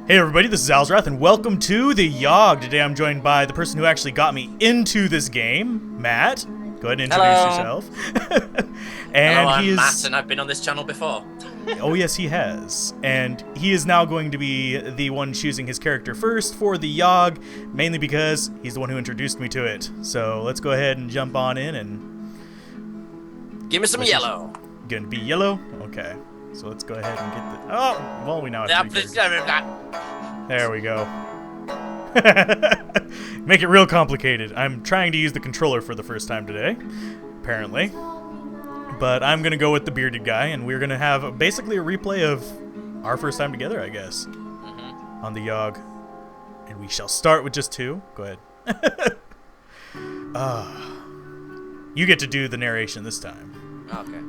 Hey everybody, this is Alzorath, and welcome to the Yawhg. Today I'm joined by the person who actually got me into this game, Matt. Go ahead and introduce yourself. Hello, I'm Matt, and I've been on this channel before. Oh yes, he has. And he is now going to be the one choosing his character first for the Yawhg, mainly because he's the one who introduced me to it. So let's go ahead and jump on in and... Give me some yellow. Gonna be yellow? Okay. So let's go ahead and get the... Oh! Well, we now have to... There we go. Make it real complicated. I'm trying to use the controller for the first time today, apparently. But I'm going to go with the bearded guy, and we're going to have basically a replay of our first time together, I guess, on the Yawhg. And we shall start with just two. Go ahead. You get to do the narration this time. Okay.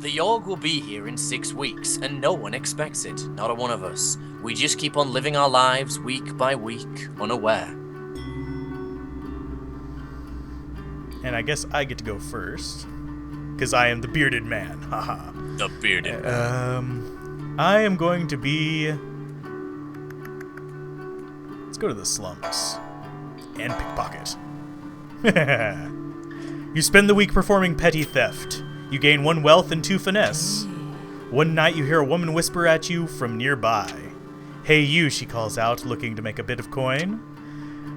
The Yawhg will be here in 6 weeks, and no one expects it. Not a one of us. We just keep on living our lives week by week, unaware. And I guess I get to go first, because I am the bearded man. Haha. The bearded man. I am going to be... Let's go to the slums. And pickpocket. You spend the week performing petty theft. You gain 1 wealth and 2 finesse. One night you hear a woman whisper at you from nearby. Hey you, she calls out, looking to make a bit of coin.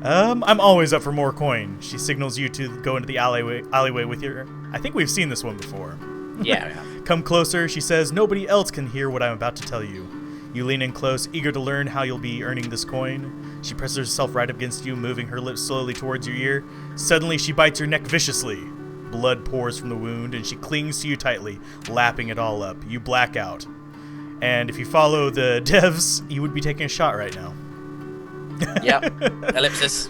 I'm always up for more coin. She signals you to go into the alleyway with your... I think we've seen this one before. Yeah. Come closer, she says. Nobody else can hear what I'm about to tell you. You lean in close, eager to learn how you'll be earning this coin. She presses herself right up against you, moving her lips slowly towards your ear. Suddenly, she bites your neck viciously. Blood pours from the wound, and she clings to you tightly, lapping it all up. You black out. And if you follow the devs, you would be taking a shot right now. Yep. Ellipsis.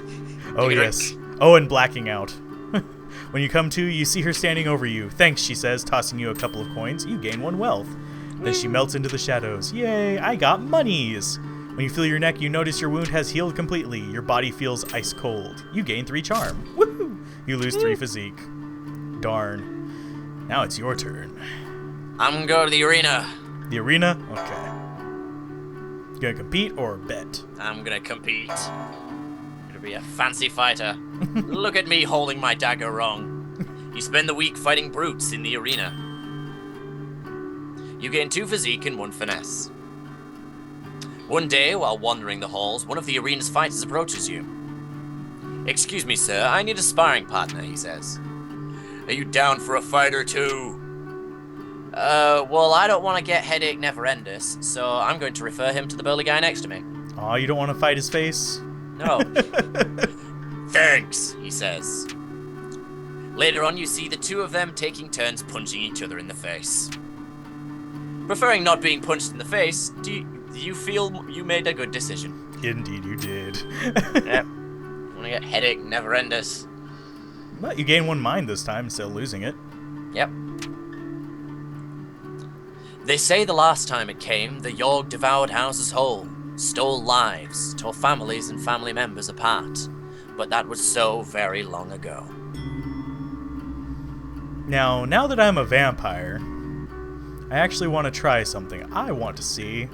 Oh, yes. Oh, and blacking out. When you come to, you see her standing over you. Thanks, she says, tossing you a couple of coins. You gain 1 wealth. Then she melts into the shadows. Yay, I got monies. When you feel your neck, you notice your wound has healed completely. Your body feels ice cold. You gain 3 charm. Woohoo! You lose 3 physique. Darn. Now it's your turn. I'm gonna go to the arena. The arena? Okay. You gonna compete or bet? I'm gonna compete. Gonna be a fancy fighter. Look at me holding my dagger wrong. You spend the week fighting brutes in the arena. You gain 2 physique and 1 finesse. One day, while wandering the halls, one of the arena's fighters approaches you. Excuse me, sir, I need a sparring partner, he says. Are you down for a fight or two? Well, I don't want to get headache never-enders, so I'm going to refer him to the burly guy next to me. Aw, you don't want to fight his face? No. Thanks, he says. Later on, you see the 2 of them taking turns punching each other in the face. Preferring not being punched in the face, do you feel you made a good decision? Indeed you did. Yep. Want to get headache never-enders. But you gain 1 mind this time instead of losing it. Yep. They say the last time it came, the Yawhg devoured houses whole, stole lives, tore families and family members apart. But that was so very long ago. Now that I'm a vampire, I actually want to try something. I want to see if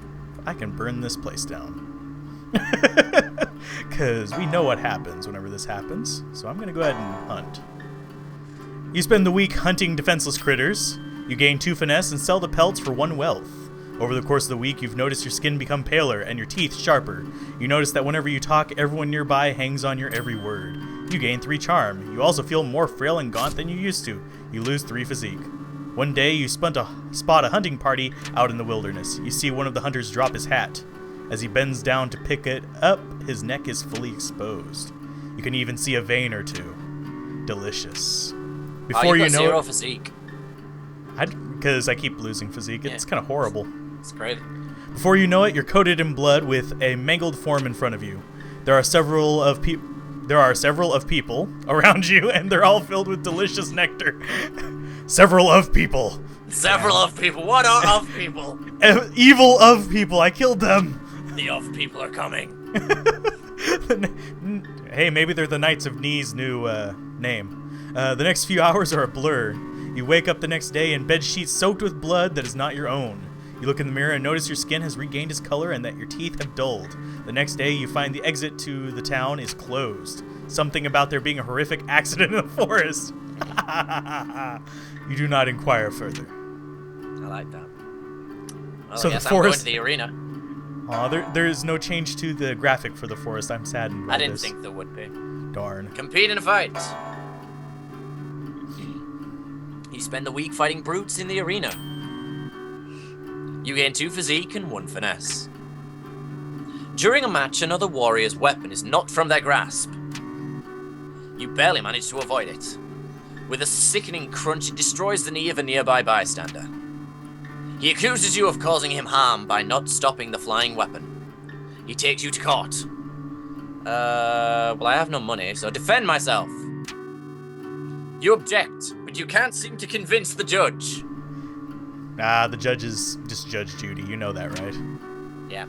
I can burn this place down. Because we know what happens whenever this happens, so I'm going to go ahead and hunt. You spend the week hunting defenseless critters. You gain 2 finesse and sell the pelts for 1 wealth. Over the course of the week, you've noticed your skin become paler and your teeth sharper. You notice that whenever you talk, everyone nearby hangs on your every word. You gain 3 charm. You also feel more frail and gaunt than you used to. You lose 3 physique. One day, you spot a hunting party out in the wilderness. You see one of the hunters drop his hat. As he bends down to pick it up, his neck is fully exposed. You can even see a vein or 2. Delicious. Before you know 0 physique. Because I keep losing physique. It's kind of horrible. It's crazy. Before you know it, you're coated in blood with a mangled form in front of you. There are several of people around you, and they're all filled with delicious nectar. Several of people. Several of people. What are of people? Evil of people. I killed them. The of people are coming. Hey, maybe they're the Knights of Knee's new name. The next few hours are a blur. You wake up the next day in bed sheets soaked with blood that is not your own. You look in the mirror and notice your skin has regained its color and that your teeth have dulled. The next day, you find the exit to the town is closed. Something about there being a horrific accident in the forest. You do not inquire further. I like that. Well, So I guess the forest. I'm going to the arena. There is no change to the graphic for the forest. I'm saddened by I didn't this. think there would be. Darn. Compete in a fight. You spend the week fighting brutes in the arena. You gain 2 physique and 1 finesse. During a match, another warrior's weapon is knocked from their grasp. You barely manage to avoid it. With a sickening crunch, it destroys the knee of a nearby bystander. He accuses you of causing him harm by not stopping the flying weapon. He takes you to court. Well, I have no money, so defend myself. You object, but you can't seem to convince the judge. The judge is just Judge Judy. You know that, right? Yeah.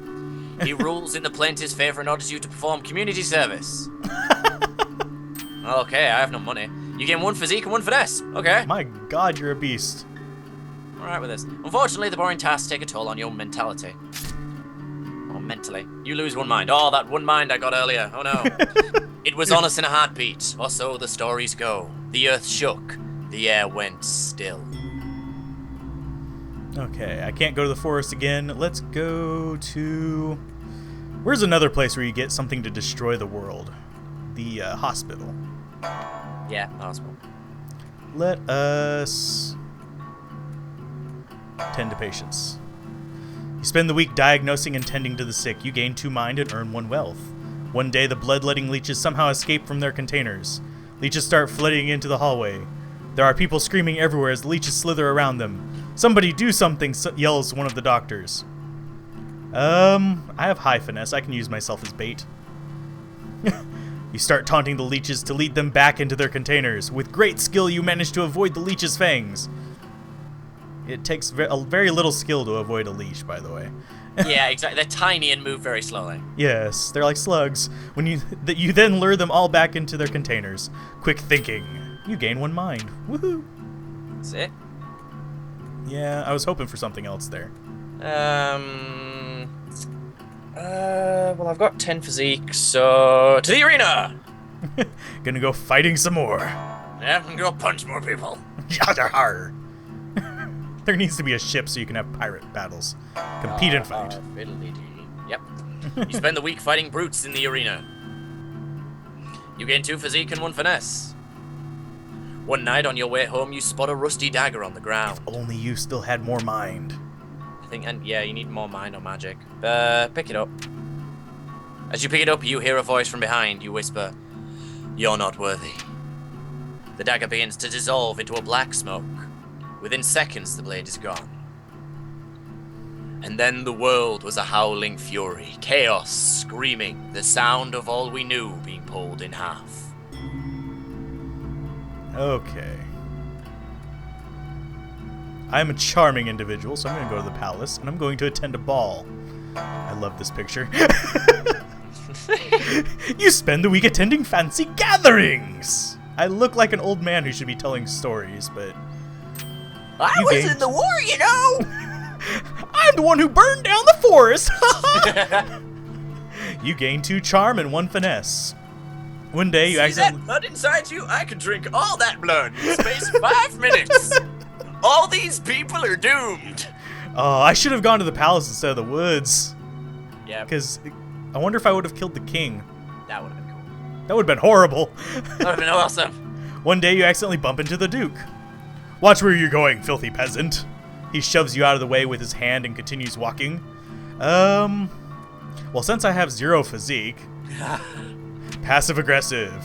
He rules in the plaintiff's favor and orders you to perform community service. Okay, I have no money. You gain 1 physique and 1 finesse. Okay. My God, you're a beast. Alright with this. Unfortunately, the boring tasks take a toll on your mentality. Or mentally. You lose 1 mind. Oh, that 1 mind I got earlier. Oh no. It was on us in a heartbeat, or so the stories go. The earth shook. The air went still. Okay, I can't go to the forest again. Let's go to... Where's another place where you get something to destroy the world? The hospital. Yeah, possible. Let us tend to patients. You spend the week diagnosing and tending to the sick. You gain 2 mind and earn 1 wealth. One day, the bloodletting leeches somehow escape from their containers. Leeches start flooding into the hallway. There are people screaming everywhere as the leeches slither around them. Somebody do something, yells one of the doctors. I have high finesse. I can use myself as bait. You start taunting the leeches to lead them back into their containers. With great skill, you manage to avoid the leech's fangs. It takes very little skill to avoid a leech, by the way. Yeah, exactly. They're tiny and move very slowly. Yes, they're like slugs. When you then lure them all back into their containers. Quick thinking. You gain 1 mind. Woohoo! That's it. Yeah, I was hoping for something else there. Well, I've got 10 physique, so to the arena. Gonna go fighting some more. Yeah, I'm gonna go punch more people. Yawhg. There needs to be a ship so you can have pirate battles. Compete and fight. Yep. You spend the week fighting brutes in the arena. You gain 2 physique and 1 finesse. One night on your way home, you spot a rusty dagger on the ground. If only you still had more mind. I think, and yeah, you need more mind or magic. Pick it up. As you pick it up, you hear a voice from behind. You whisper, "You're not worthy." The dagger begins to dissolve into a black smoke. Within seconds, the blade is gone. And then the world was a howling fury, chaos, screaming, the sound of all we knew being pulled in half. Okay. I'm a charming individual, so I'm going to go to the palace, and I'm going to attend a ball. I love this picture. You spend the week attending fancy gatherings! I look like an old man who should be telling stories, but... I was in the war, you know! I'm the one who burned down the forest! You gain 2 charm and 1 finesse. One day you See accidentally... that blood inside you? I could drink all that blood in the space of 5 minutes! All these people are doomed! Oh, I should have gone to the palace instead of the woods. Yeah. Because I wonder if I would have killed the king. That would have been cool. That would have been horrible. That would have been awesome. One day you accidentally bump into the Duke. Watch where you're going, filthy peasant. He shoves you out of the way with his hand and continues walking. Well, since I have 0 physique... Passive-aggressive.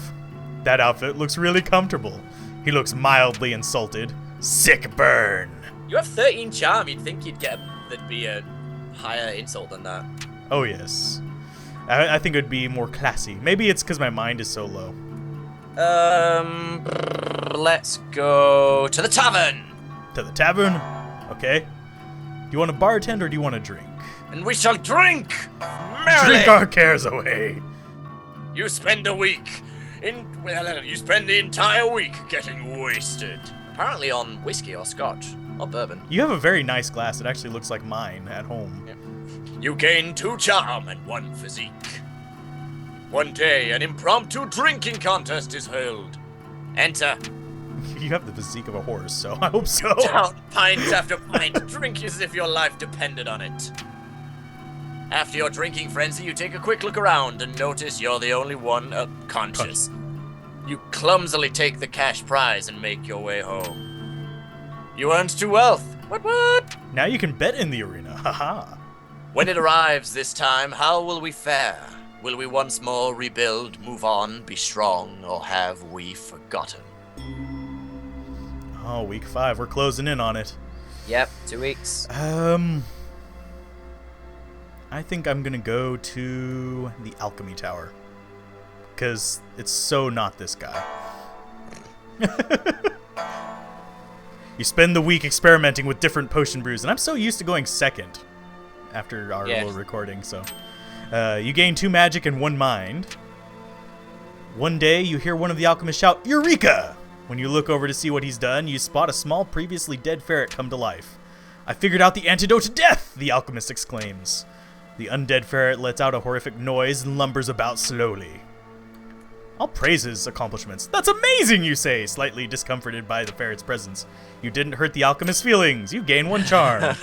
That outfit looks really comfortable. He looks mildly insulted. Sick burn. You have 13 charm, you'd think there'd be a higher insult than that. Oh, yes. I think it would be more classy. Maybe it's because my mind is so low. Let's go to the tavern! To the tavern? Okay. Do you want to bartend or do you want to drink? And we shall drink merrily! Drink our cares away. You spend a week you spend the entire week getting wasted. Apparently on whiskey or scotch. Or bourbon. You have a very nice glass. It actually looks like mine at home. Yeah. You gain 2 charm and 1 physique. One day, an impromptu drinking contest is held. Enter. You have the physique of a horse, so I hope so. Down pint after pint, drink as if your life depended on it. After your drinking frenzy, you take a quick look around and notice you're the only one conscious. You clumsily take the cash prize and make your way home. You earned 2 wealth. What? Now you can bet in the arena. Haha. When it arrives this time, how will we fare? Will we once more rebuild, move on, be strong, or have we forgotten? Oh, week 5. We're closing in on it. Yep, 2 weeks. I think I'm gonna go to the Alchemy Tower. Because it's so not this guy. You spend the week experimenting with different potion brews, and I'm so used to going second after our little recording, so. You gain 2 magic and 1 mind. One day, you hear one of the alchemists shout, "Eureka!" When you look over to see what he's done, you spot a small, previously dead ferret come to life. "I figured out the antidote to death!" the alchemist exclaims. The undead ferret lets out a horrific noise and lumbers about slowly. I'll praise his accomplishments. "That's amazing," you say, slightly discomforted by the ferret's presence. You didn't hurt the alchemist's feelings. You gain 1 charm.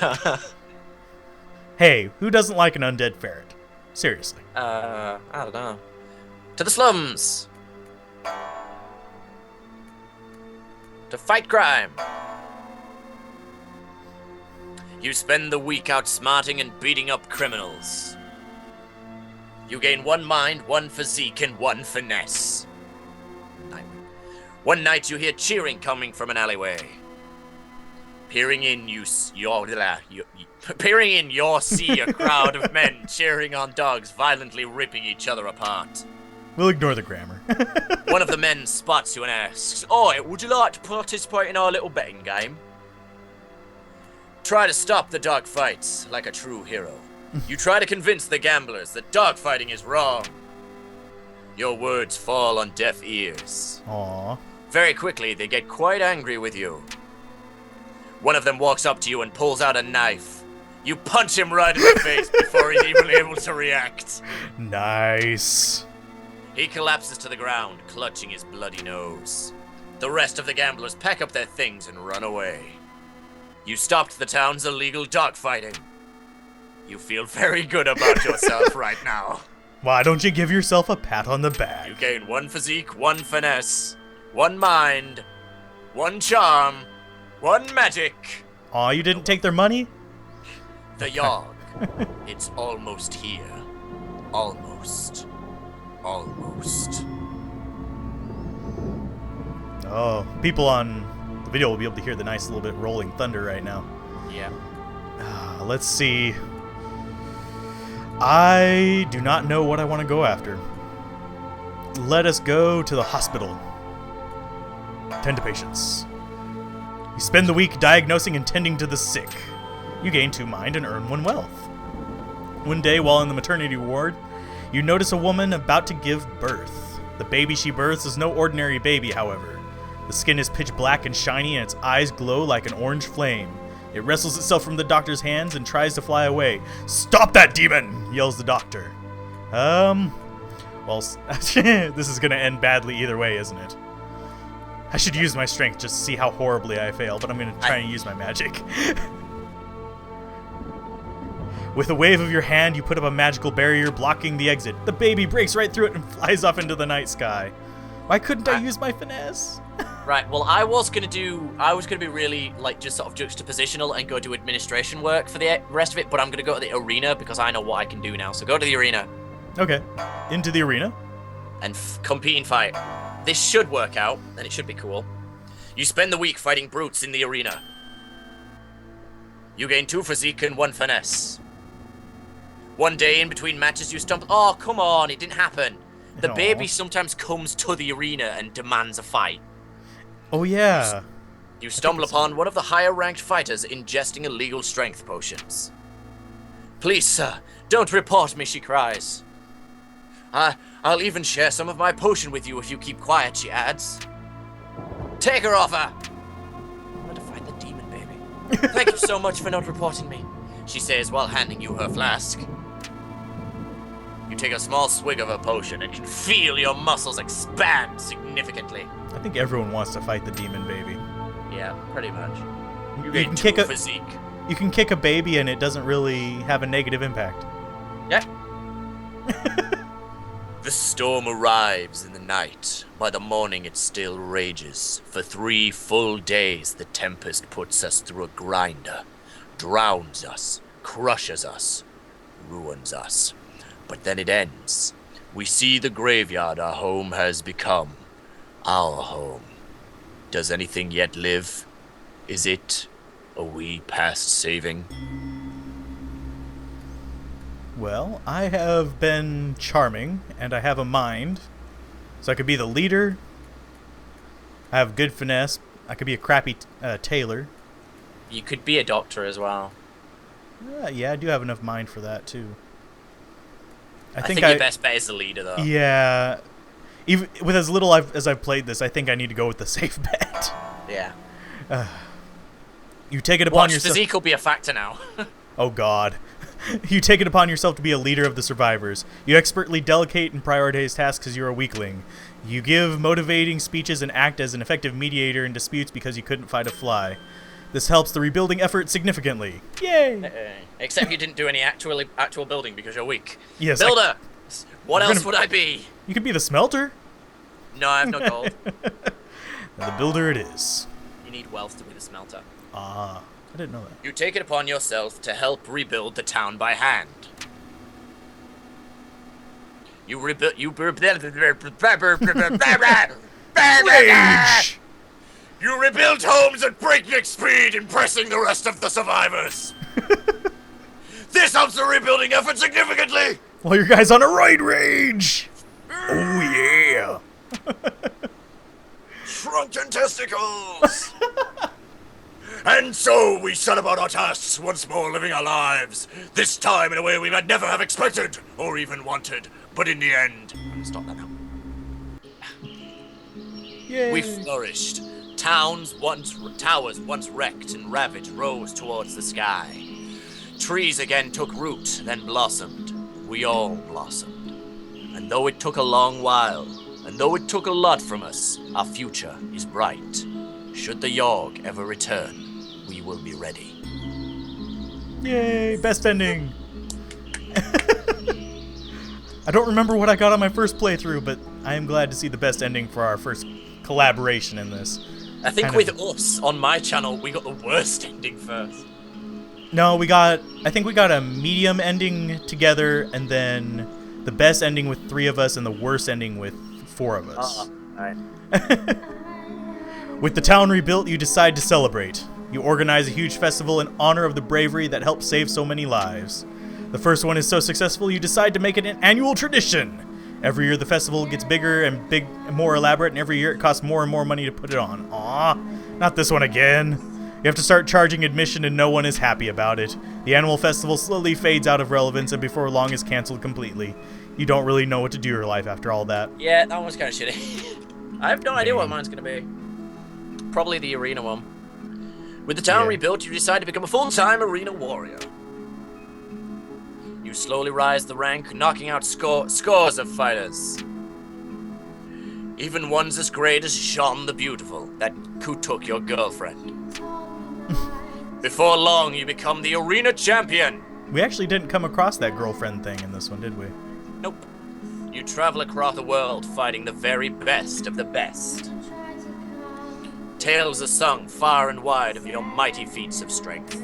Hey, who doesn't like an undead ferret? Seriously. I don't know. To the slums! To fight crime! You spend the week outsmarting and beating up criminals. You gain 1 mind, 1 physique, and 1 finesse. One night you hear cheering coming from an alleyway. Peering in, you see a crowd of men cheering on dogs, violently ripping each other apart. We'll ignore the grammar. One of the men spots you and asks, "Oi, would you like to participate in our little betting game?" Try to stop the dog fights like a true hero. You try to convince the gamblers that dog fighting is wrong. Your words fall on deaf ears. Aww. Very quickly, they get quite angry with you. One of them walks up to you and pulls out a knife. You punch him right in the face before he's even able to react. Nice. He collapses to the ground, clutching his bloody nose. The rest of the gamblers pack up their things and run away. You stopped the town's illegal dogfighting. You feel very good about yourself right now. Why don't you give yourself a pat on the back? You gain 1 physique, 1 finesse, 1 mind, 1 charm, 1 magic. Aw, you didn't take their money? The Yawhg. It's almost here. Almost. Almost. Oh, people on the video will be able to hear the nice little bit rolling thunder right now. Yeah. Let's see. I do not know what I want to go after. Let us go to the hospital. Tend to patients. You spend the week diagnosing and tending to the sick. You gain 2 mind and earn 1 wealth. One day, while in the maternity ward, you notice a woman about to give birth. The baby she births is no ordinary baby, however. The skin is pitch black and shiny, and its eyes glow like an orange flame. It wrestles itself from the doctor's hands and tries to fly away. "Stop that demon!" yells the doctor. Well, this is gonna end badly either way, isn't it? I should use my strength just to see how horribly I fail, but I'm gonna try and use my magic. With a wave of your hand, you put up a magical barrier blocking the exit. The baby breaks right through it and flies off into the night sky. Why couldn't I use my finesse? Right, well, I was gonna be really, like, just sort of juxtapositional and go do administration work for the rest of it, but I'm gonna go to the arena because I know what I can do now, so go to the arena. Okay, into the arena. And compete and fight. This should work out, and it should be cool. You spend the week fighting brutes in the arena. You gain 2 physique and 1 finesse. One day in between matches you stumble— oh, come on, it didn't happen. The baby sometimes comes to the arena and demands a fight. Oh, yeah. You stumble upon one of the higher-ranked fighters ingesting illegal strength potions. "Please, sir, don't report me," she cries. I'll even share some of my potion with you if you keep quiet," she adds. "Take her off her!" I'm going to fight the demon, baby. Thank you so much for not reporting me, she says while handing you her flask. You take a small swig of her potion and can feel your muscles expand significantly. I think everyone wants to fight the demon baby. Yeah, pretty much. You gain can 2 kick a physique. You can kick a baby and it doesn't really have a negative impact. Yeah. The storm arrives in the night. By the morning it still rages. For 3 full days the tempest puts us through a grinder. Drowns us, crushes us, ruins us. But then it ends. We see the graveyard our home has become. Our home. Does anything yet live? Is it a we past saving? Well, I have been charming, and I have a mind. So I could be the leader. I have good finesse. I could be a crappy tailor. You could be a doctor as well. Yeah, I do have enough mind for that, too. I think your best bet is the leader, though. Yeah. Even with as little as I've played this, I think I need to go with the safe bet. Yeah. You take it upon yourself. Physique will be a factor now. Oh, God. You take it upon yourself to be a leader of the survivors. You expertly delegate and prioritize tasks because you're a weakling. You give motivating speeches and act as an effective mediator in disputes because you couldn't fight a fly. This helps the rebuilding effort significantly. Yay! Except you didn't do any actual building because you're weak. Yes. Builder! What else would I be? You could be the smelter. No, I have no gold. The builder it is. You need wealth to be the smelter. Ah, I didn't know that. You take it upon yourself to help rebuild the town by hand. You rebuild. Rage! You rebuild homes at breakneck speed, impressing the rest of the survivors. This helps the rebuilding effort significantly. Well, you guys on a roid rage. Oh yeah. Shrunken testicles. And so we set about our tasks once more, living our lives. This time in a way we might never have expected or even wanted. But in the end, I'm gonna stop that now. Yay. We flourished. Towers once wrecked and ravaged rose towards the sky. Trees again took root, then blossomed. We all blossomed. And though it took a long while, and though it took a lot from us, our future is bright. Should the Yawhg ever return, we will be ready. Yay, best ending. I don't remember what I got on my first playthrough, but I am glad to see the best ending for our first collaboration in this. I think with us, on my channel, we got the worst ending first. No, I think we got a medium ending together, and then the best ending with 3 of us, and the worst ending with 4 of us. Alright. With the town rebuilt, you decide to celebrate. You organize a huge festival in honor of the bravery that helped save so many lives. The first one is so successful, you decide to make it an annual tradition. Every year the festival gets bigger and more elaborate, and every year it costs more and more money to put it on. Aw, not this one again. You have to start charging admission and no one is happy about it. The annual festival slowly fades out of relevance and before long is cancelled completely. You don't really know what to do with your life after all that. Yeah, that one was kind of shitty. I have no idea what mine's going to be. Probably the arena one. With the town rebuilt, you decide to become a full-time arena warrior. You slowly rise the rank, knocking out scores of fighters. Even ones as great as Jean the Beautiful, who took your girlfriend. Before long, you become the arena champion. We actually didn't come across that girlfriend thing in this one, did we? Nope. You travel across the world fighting the very best of the best. Tales are sung far and wide of your mighty feats of strength.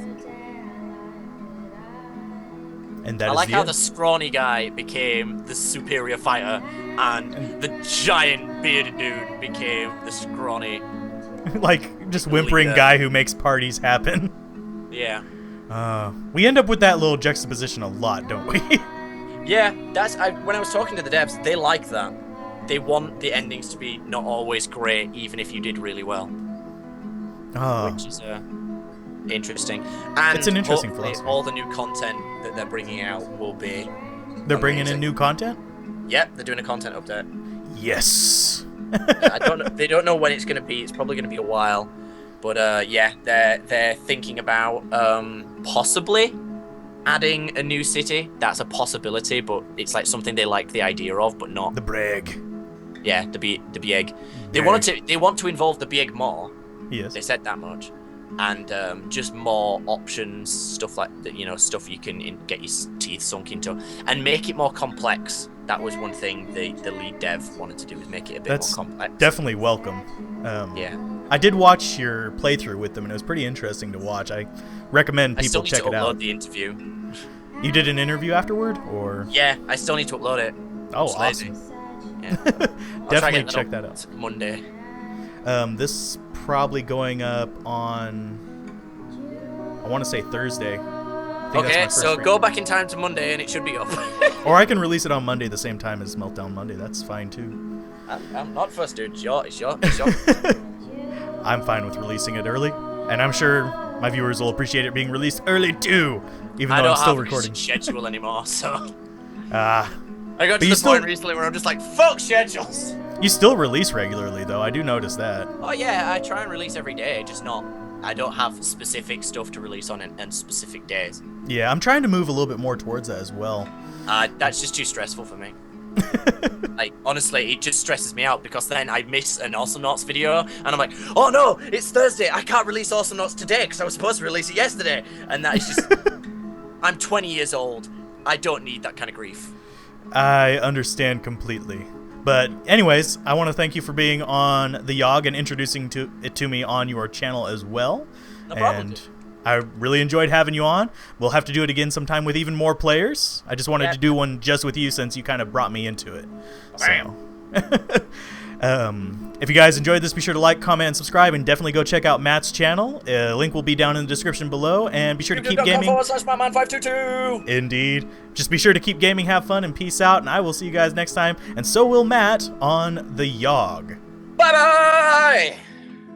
And that I is like the how end. the scrawny guy became the superior fighter, and the giant bearded dude became the scrawny. Like, just whimpering leader. guy who makes parties happen. Yeah. We end up with that little juxtaposition a lot, don't we? Yeah, when I was talking to the devs, they like that. They want the endings to be not always great, even if you did really well. Which is interesting. And it's an interesting hopefully philosophy. all the new content that they're bringing out will be They're bringing in amazing. new content? Yep, they're doing a content update. Yes. I don't know. They don't know when it's going to be. It's probably going to be a while. But yeah, they're thinking about possibly adding a new city. That's a possibility, but it's like something they like the idea of, but not The Breg. Yeah, the Bieg. They want to involve the Bieg more. Yes. They said that much, and just more options, stuff like that. Stuff you can get your teeth sunk into, and make it more complex. That was one thing the lead dev wanted to do, was make it a bit more complex. Definitely welcome. Yeah. I did watch your playthrough with them, and it was pretty interesting to watch. I recommend people check it out. I still need to upload the interview. You did an interview afterward, or? Yeah, I still need to upload it. Oh, awesome. Yeah. Definitely check that out. Monday. This is probably going up on, I want to say Thursday. Okay, so go back in time to Monday and it should be up. Or I can release it on Monday the same time as Meltdown Monday. That's fine too. I'm not first, dude. It's your. I'm fine with releasing it early, and I'm sure my viewers will appreciate it being released early too, even though I'm still recording. I don't have a schedule anymore, so. I got to the point recently where I'm just like, fuck schedules. You still release regularly, though. I do notice that. Oh yeah, I try and release every day, just not. I don't have specific stuff to release on and specific days. Yeah, I'm trying to move a little bit more towards that as well. That's just too stressful for me. Like, honestly, it just stresses me out, because then I miss an Awesome Knots video, and I'm like, oh no, it's Thursday, I can't release Awesome Knots today because I was supposed to release it yesterday. And that is just, I'm 20 years old. I don't need that kind of grief. I understand completely. But anyways, I want to thank you for being on the Yawhg and introducing it to me on your channel as well. No problem. And I really enjoyed having you on. We'll have to do it again sometime with even more players. I just wanted to do one just with you since you kind of brought me into it. Bam. So, if you guys enjoyed this, be sure to like, comment, and subscribe, and definitely go check out Matt's channel. Link will be down in the description below, and be sure to keep gaming. /myman522. Indeed. Just be sure to keep gaming, have fun, and peace out, and I will see you guys next time, and so will Matt on the Yawhg. Bye-bye!